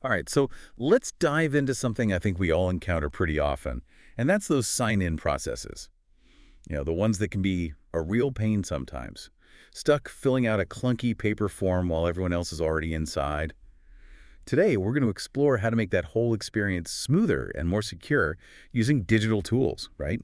All right, so let's dive into something I think we all encounter pretty often, and that's those sign-in processes. The ones that can be a real pain sometimes. Stuck filling out a clunky paper form while everyone else is already inside. Today, we're going to explore how to make that whole experience smoother and more secure using digital tools, right?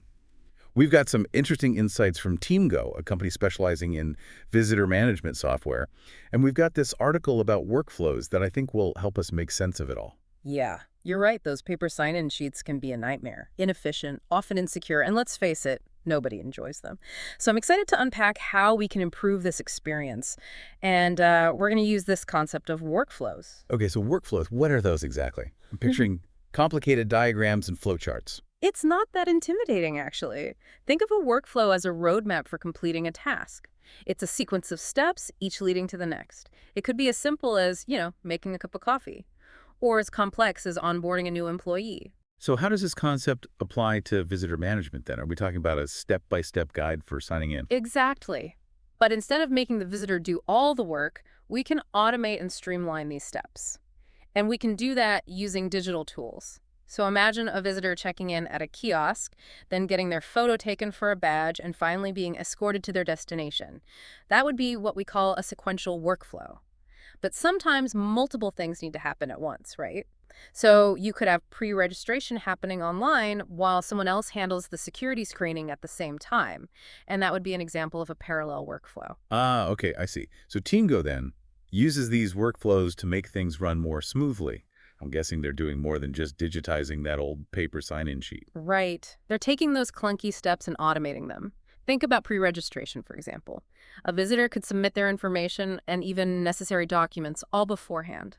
We've got some interesting insights from Teamgo, a company specializing in visitor management software, and we've got this article about workflows that I think will help us make sense of it all. Yeah, you're right. Those paper sign-in sheets can be a nightmare, inefficient, often insecure, and let's face it, nobody enjoys them. So I'm excited to unpack how we can improve this experience. And we're going to use this concept of workflows. Okay, so workflows, what are those exactly? I'm picturing complicated diagrams and flowcharts. It's not that intimidating, actually. Think of a workflow as a roadmap for completing a task. It's a sequence of steps, each leading to the next. It could be as simple as, making a cup of coffee, or as complex as onboarding a new employee. So how does this concept apply to visitor management then? Are we talking about a step-by-step guide for signing in? Exactly. But instead of making the visitor do all the work, we can automate and streamline these steps. And we can do that using digital tools. So imagine a visitor checking in at a kiosk, then getting their photo taken for a badge, and finally being escorted to their destination. That would be what we call a sequential workflow. But sometimes multiple things need to happen at once, right? So you could have pre-registration happening online while someone else handles the security screening at the same time. And that would be an example of a parallel workflow. Ah, okay, I see. So Teamgo then uses these workflows to make things run more smoothly. I'm guessing they're doing more than just digitizing that old paper sign-in sheet. Right. They're taking those clunky steps and automating them. Think about pre-registration, for example. A visitor could submit their information and even necessary documents all beforehand.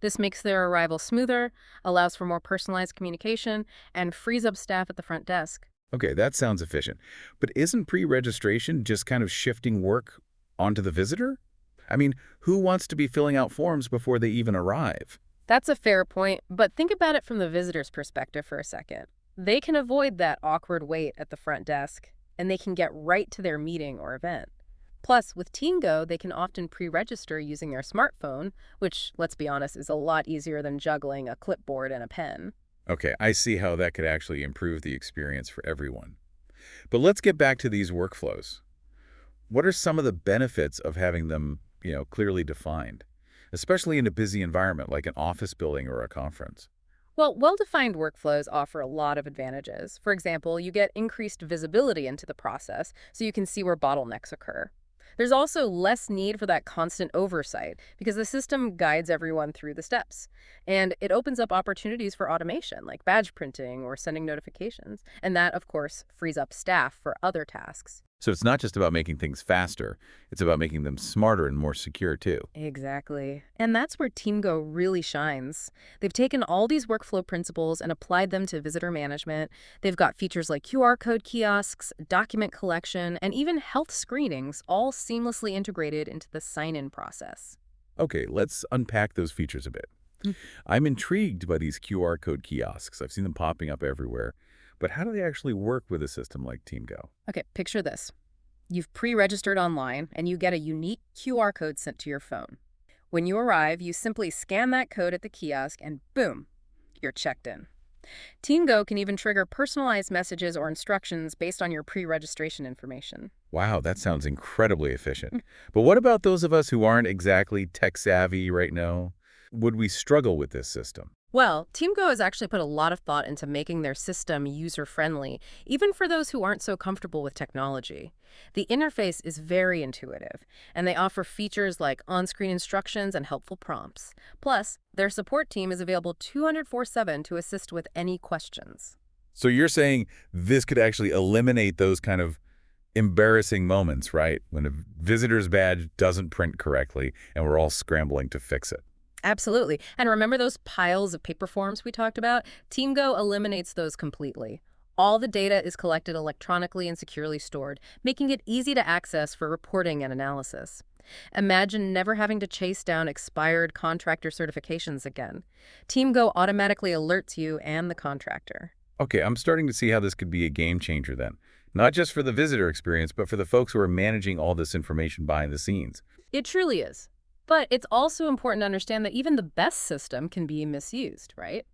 This makes their arrival smoother, allows for more personalized communication, and frees up staff at the front desk. Okay, that sounds efficient. But isn't pre-registration just kind of shifting work onto the visitor? I mean, who wants to be filling out forms before they even arrive? That's a fair point, but think about it from the visitor's perspective for a second. They can avoid that awkward wait at the front desk, and they can get right to their meeting or event. Plus, with Teamgo, they can often pre-register using their smartphone, which, let's be honest, is a lot easier than juggling a clipboard and a pen. Okay, I see how that could actually improve the experience for everyone. But let's get back to these workflows. What are some of the benefits of having them, clearly defined, especially in a busy environment like an office building or a conference? Well, well-defined workflows offer a lot of advantages. For example, you get increased visibility into the process, so you can see where bottlenecks occur. There's also less need for that constant oversight because the system guides everyone through the steps. And it opens up opportunities for automation, like badge printing or sending notifications. And that, of course, frees up staff for other tasks. So it's not just about making things faster, it's about making them smarter and more secure too. Exactly. And that's where Teamgo really shines. They've taken all these workflow principles and applied them to visitor management. They've got features like QR code kiosks, document collection, and even health screenings all seamlessly integrated into the sign-in process. Okay, let's unpack those features a bit. Mm. I'm intrigued by these QR code kiosks. I've seen them popping up everywhere. But how do they actually work with a system like Teamgo? Okay, picture this. You've pre-registered online and you get a unique QR code sent to your phone. When you arrive, you simply scan that code at the kiosk and boom, you're checked in. Teamgo can even trigger personalized messages or instructions based on your pre-registration information. Wow, that sounds incredibly efficient. But what about those of us who aren't exactly tech savvy right now? Would we struggle with this system? Well, Teamgo has actually put a lot of thought into making their system user-friendly, even for those who aren't so comfortable with technology. The interface is very intuitive, and they offer features like on-screen instructions and helpful prompts. Plus, their support team is available 24/7 to assist with any questions. So you're saying this could actually eliminate those kind of embarrassing moments, right? When a visitor's badge doesn't print correctly and we're all scrambling to fix it. Absolutely. And remember those piles of paper forms we talked about? Teamgo eliminates those completely. All the data is collected electronically and securely stored, making it easy to access for reporting and analysis. Imagine never having to chase down expired contractor certifications again. Teamgo automatically alerts you and the contractor. Okay, I'm starting to see how this could be a game changer then. Not just for the visitor experience, but for the folks who are managing all this information behind the scenes. It truly is. But it's also important to understand that even the best system can be misused, right?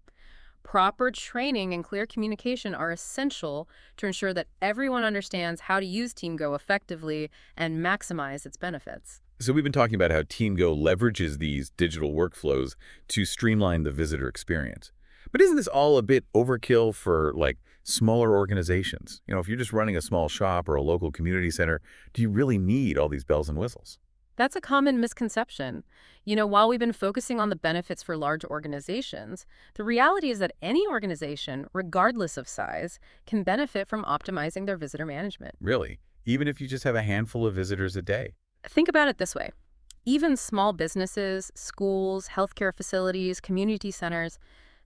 Proper training and clear communication are essential to ensure that everyone understands how to use Teamgo effectively and maximize its benefits. So we've been talking about how Teamgo leverages these digital workflows to streamline the visitor experience. But isn't this all a bit overkill for, like, smaller organizations? If you're just running a small shop or a local community center, do you really need all these bells and whistles? That's a common misconception. While we've been focusing on the benefits for large organizations, the reality is that any organization, regardless of size, can benefit from optimizing their visitor management. Really? Even if you just have a handful of visitors a day? Think about it this way. Even small businesses, schools, healthcare facilities, community centers,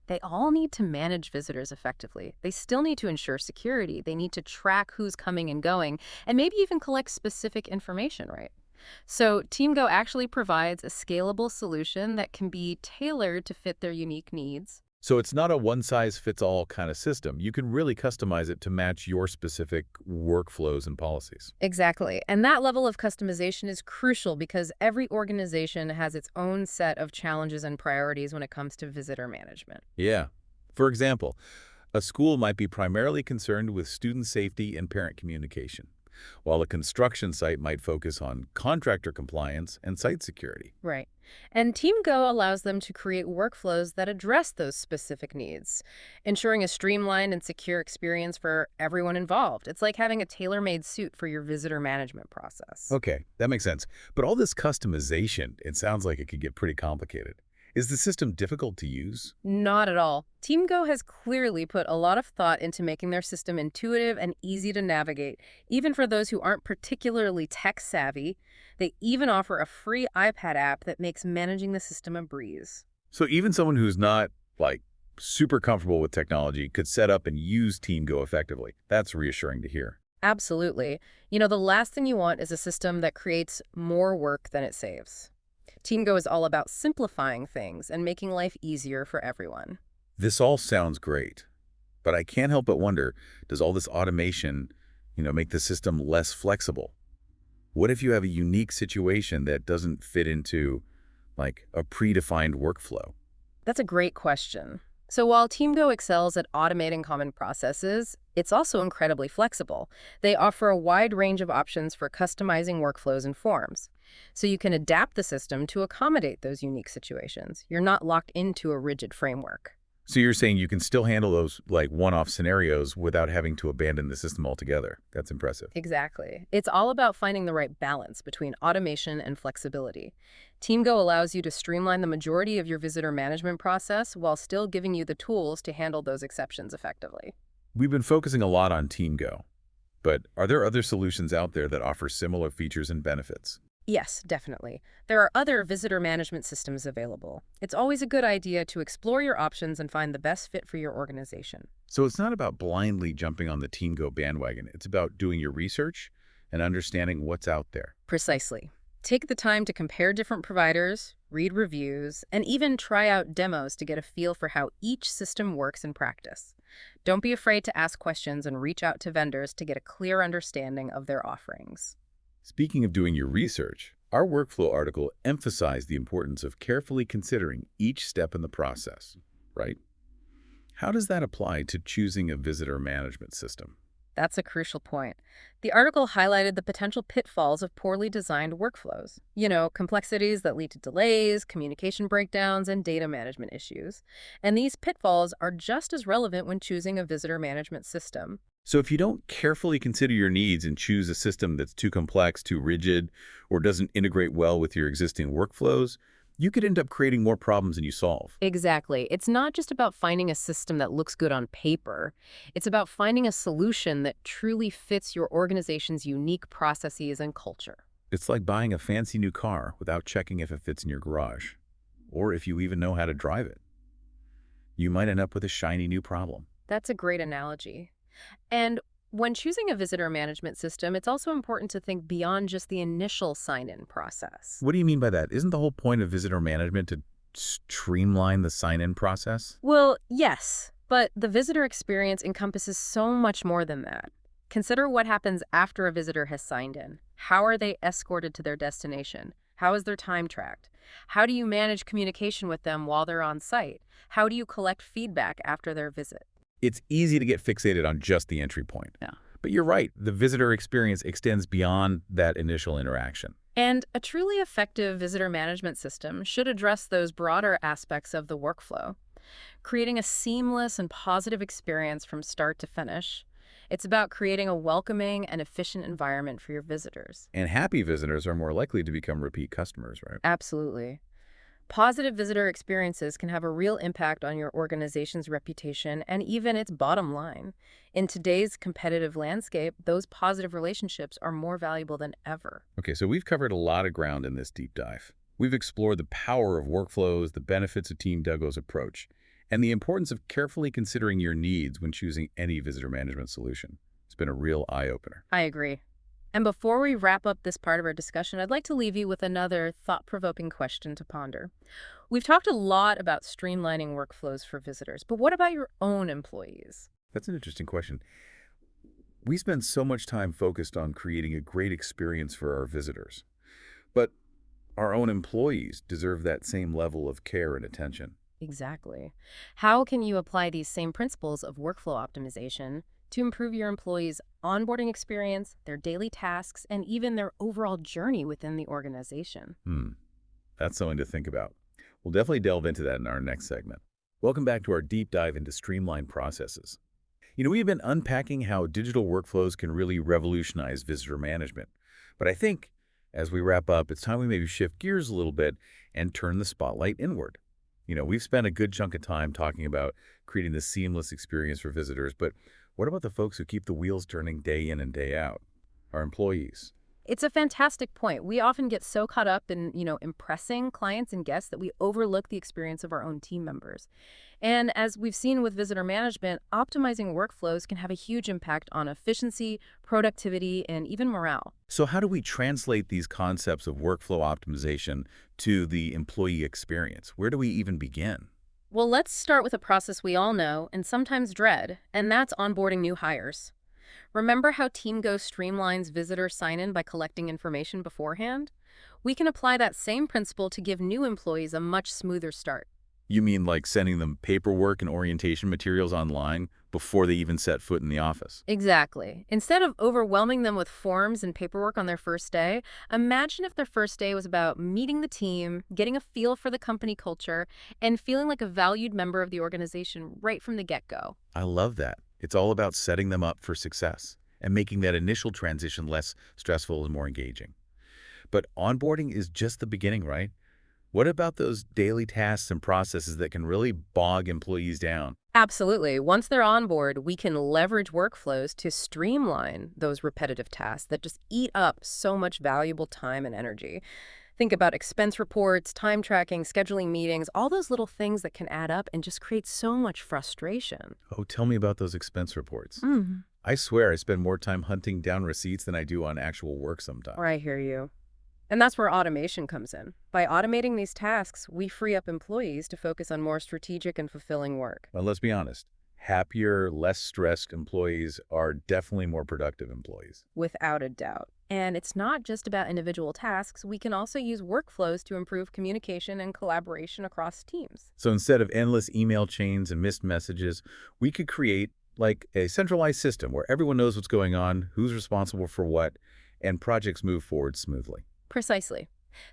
they all need to manage visitors effectively. They still need to ensure security. They need to track who's coming and going, and maybe even collect specific information, right? So Teamgo actually provides a scalable solution that can be tailored to fit their unique needs. So it's not a one-size-fits-all kind of system. You can really customize it to match your specific workflows and policies. Exactly. And that level of customization is crucial because every organization has its own set of challenges and priorities when it comes to visitor management. Yeah. For example, a school might be primarily concerned with student safety and parent communication, while a construction site might focus on contractor compliance and site security. Right. And Teamgo allows them to create workflows that address those specific needs, ensuring a streamlined and secure experience for everyone involved. It's like having a tailor-made suit for your visitor management process. Okay, that makes sense. But all this customization, it sounds like it could get pretty complicated. Is the system difficult to use? Not at all. Teamgo has clearly put a lot of thought into making their system intuitive and easy to navigate, even for those who aren't particularly tech-savvy. They even offer a free iPad app that makes managing the system a breeze. So even someone who's not, like, super comfortable with technology could set up and use Teamgo effectively. That's reassuring to hear. Absolutely. The last thing you want is a system that creates more work than it saves. Teamgo is all about simplifying things and making life easier for everyone. This all sounds great, but I can't help but wonder, does all this automation, make the system less flexible? What if you have a unique situation that doesn't fit into, like, a predefined workflow? That's a great question. So while Teamgo excels at automating common processes, it's also incredibly flexible. They offer a wide range of options for customizing workflows and forms. So you can adapt the system to accommodate those unique situations. You're not locked into a rigid framework. So you're saying you can still handle those, like, one-off scenarios without having to abandon the system altogether. That's impressive. Exactly. It's all about finding the right balance between automation and flexibility. Teamgo allows you to streamline the majority of your visitor management process while still giving you the tools to handle those exceptions effectively. We've been focusing a lot on Teamgo, but are there other solutions out there that offer similar features and benefits? Yes, definitely. There are other visitor management systems available. It's always a good idea to explore your options and find the best fit for your organization. So it's not about blindly jumping on the Teamgo bandwagon. It's about doing your research and understanding what's out there. Precisely. Take the time to compare different providers, read reviews, and even try out demos to get a feel for how each system works in practice. Don't be afraid to ask questions and reach out to vendors to get a clear understanding of their offerings. Speaking of doing your research, our workflow article emphasized the importance of carefully considering each step in the process, right? How does that apply to choosing a visitor management system? That's a crucial point. The article highlighted the potential pitfalls of poorly designed workflows. Complexities that lead to delays, communication breakdowns, and data management issues. And these pitfalls are just as relevant when choosing a visitor management system. So if you don't carefully consider your needs and choose a system that's too complex, too rigid, or doesn't integrate well with your existing workflows, you could end up creating more problems than you solve. Exactly. It's not just about finding a system that looks good on paper. It's about finding a solution that truly fits your organization's unique processes and culture. It's like buying a fancy new car without checking if it fits in your garage, or if you even know how to drive it. You might end up with a shiny new problem. That's a great analogy. And when choosing a visitor management system, it's also important to think beyond just the initial sign-in process. What do you mean by that? Isn't the whole point of visitor management to streamline the sign-in process? Well, yes, but the visitor experience encompasses so much more than that. Consider what happens after a visitor has signed in. How are they escorted to their destination? How is their time tracked? How do you manage communication with them while they're on site? How do you collect feedback after their visit? It's easy to get fixated on just the entry point. Yeah. But you're right, the visitor experience extends beyond that initial interaction. And a truly effective visitor management system should address those broader aspects of the workflow, creating a seamless and positive experience from start to finish. It's about creating a welcoming and efficient environment for your visitors. And happy visitors are more likely to become repeat customers, right? Absolutely. Positive visitor experiences can have a real impact on your organization's reputation and even its bottom line. In today's competitive landscape, those positive relationships are more valuable than ever. Okay, so we've covered a lot of ground in this deep dive. We've explored the power of workflows, the benefits of Teamgo's approach, and the importance of carefully considering your needs when choosing any visitor management solution. It's been a real eye-opener. I agree. And before we wrap up this part of our discussion, I'd like to leave you with another thought-provoking question to ponder. We've talked a lot about streamlining workflows for visitors, but what about your own employees? That's an interesting question. We spend so much time focused on creating a great experience for our visitors, but our own employees deserve that same level of care and attention. Exactly. How can you apply these same principles of workflow optimization to improve your employees' onboarding experience, their daily tasks, and even their overall journey within the organization? That's something to think about. We'll definitely delve into that in our next segment. Welcome back to our deep dive into streamlined processes. We've been unpacking how digital workflows can really revolutionize visitor management. But I think as we wrap up, it's time we maybe shift gears a little bit and turn the spotlight inward. We've spent a good chunk of time talking about creating this seamless experience for visitors, but what about the folks who keep the wheels turning day in and day out? Our employees. It's a fantastic point. We often get so caught up in, impressing clients and guests that we overlook the experience of our own team members. And as we've seen with visitor management, optimizing workflows can have a huge impact on efficiency, productivity, and even morale. So how do we translate these concepts of workflow optimization to the employee experience? Where do we even begin? Well, let's start with a process we all know and sometimes dread, and that's onboarding new hires. Remember how Teamgo streamlines visitor sign-in by collecting information beforehand? We can apply that same principle to give new employees a much smoother start. You mean like sending them paperwork and orientation materials online before they even set foot in the office? Exactly. Instead of overwhelming them with forms and paperwork on their first day, imagine if their first day was about meeting the team, getting a feel for the company culture, and feeling like a valued member of the organization right from the get-go. I love that. It's all about setting them up for success and making that initial transition less stressful and more engaging. But onboarding is just the beginning, right? What about those daily tasks and processes that can really bog employees down? Absolutely. Once they're on board, we can leverage workflows to streamline those repetitive tasks that just eat up so much valuable time and energy. Think about expense reports, time tracking, scheduling meetings, all those little things that can add up and just create so much frustration. Oh, tell me about those expense reports. Mm. I swear I spend more time hunting down receipts than I do on actual work sometimes. I hear you. And that's where automation comes in. By automating these tasks, we free up employees to focus on more strategic and fulfilling work. But let's be honest, happier, less stressed employees are definitely more productive employees. Without a doubt. And it's not just about individual tasks. We can also use workflows to improve communication and collaboration across teams. So instead of endless email chains and missed messages, we could create like a centralized system where everyone knows what's going on, who's responsible for what, and projects move forward smoothly. Precisely.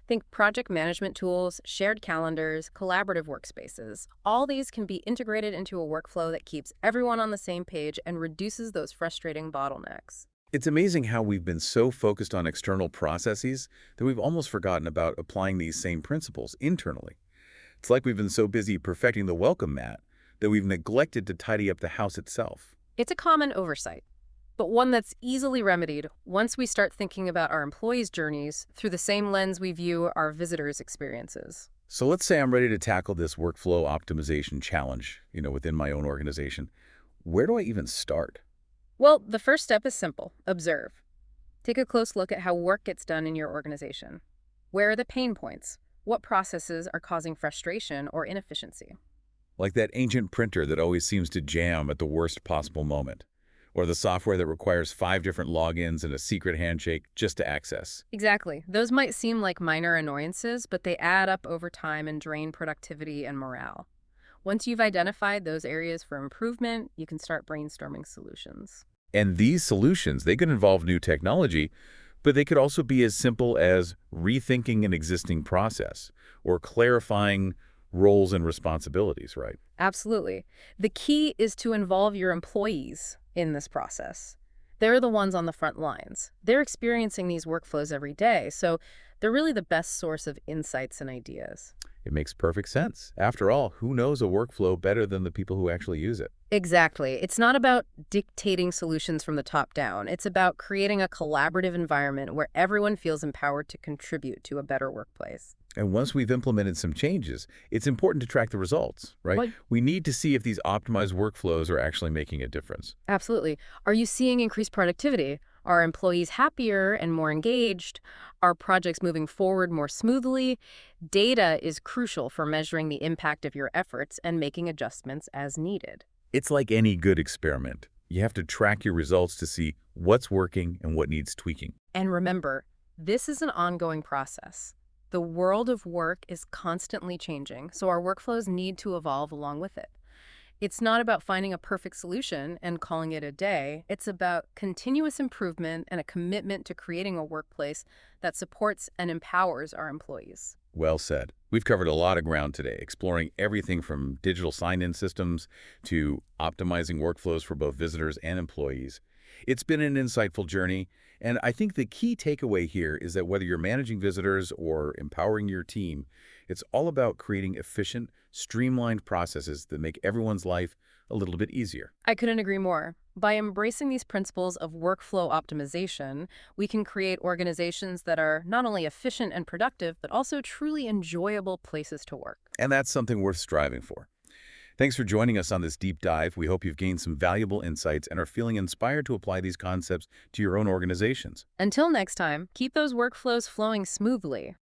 Think project management tools, shared calendars, collaborative workspaces. All these can be integrated into a workflow that keeps everyone on the same page and reduces those frustrating bottlenecks. It's amazing how we've been so focused on external processes that we've almost forgotten about applying these same principles internally. It's like we've been so busy perfecting the welcome mat that we've neglected to tidy up the house itself. It's a common oversight, but one that's easily remedied once we start thinking about our employees' journeys through the same lens we view our visitors' experiences. So let's say I'm ready to tackle this workflow optimization challenge, within my own organization. Where do I even start? Well, the first step is simple. Observe. Take a close look at how work gets done in your organization. Where are the pain points? What processes are causing frustration or inefficiency? Like that ancient printer that always seems to jam at the worst possible moment. Or the software that requires 5 different logins and a secret handshake just to access. Exactly. Those might seem like minor annoyances, but they add up over time and drain productivity and morale. Once you've identified those areas for improvement, you can start brainstorming solutions. And these solutions, they could involve new technology, but they could also be as simple as rethinking an existing process or clarifying roles and responsibilities, right? Absolutely. The key is to involve your employees in this process. They're the ones on the front lines. They're experiencing these workflows every day, so they're really the best source of insights and ideas. It makes perfect sense. After all, who knows a workflow better than the people who actually use it? Exactly. It's not about dictating solutions from the top down. It's about creating a collaborative environment where everyone feels empowered to contribute to a better workplace. And once we've implemented some changes, it's important to track the results, right? What? We need to see if these optimized workflows are actually making a difference. Absolutely. Are you seeing increased productivity? Are employees happier and more engaged? Are projects moving forward more smoothly? Data is crucial for measuring the impact of your efforts and making adjustments as needed. It's like any good experiment. You have to track your results to see what's working and what needs tweaking. And remember, this is an ongoing process. The world of work is constantly changing, so our workflows need to evolve along with it. It's not about finding a perfect solution and calling it a day. It's about continuous improvement and a commitment to creating a workplace that supports and empowers our employees. Well said. We've covered a lot of ground today, exploring everything from digital sign-in systems to optimizing workflows for both visitors and employees. It's been an insightful journey, and I think the key takeaway here is that whether you're managing visitors or empowering your team, it's all about creating efficient, streamlined processes that make everyone's life a little bit easier. I couldn't agree more. By embracing these principles of workflow optimization, we can create organizations that are not only efficient and productive, but also truly enjoyable places to work. And that's something worth striving for. Thanks for joining us on this deep dive. We hope you've gained some valuable insights and are feeling inspired to apply these concepts to your own organizations. Until next time, keep those workflows flowing smoothly.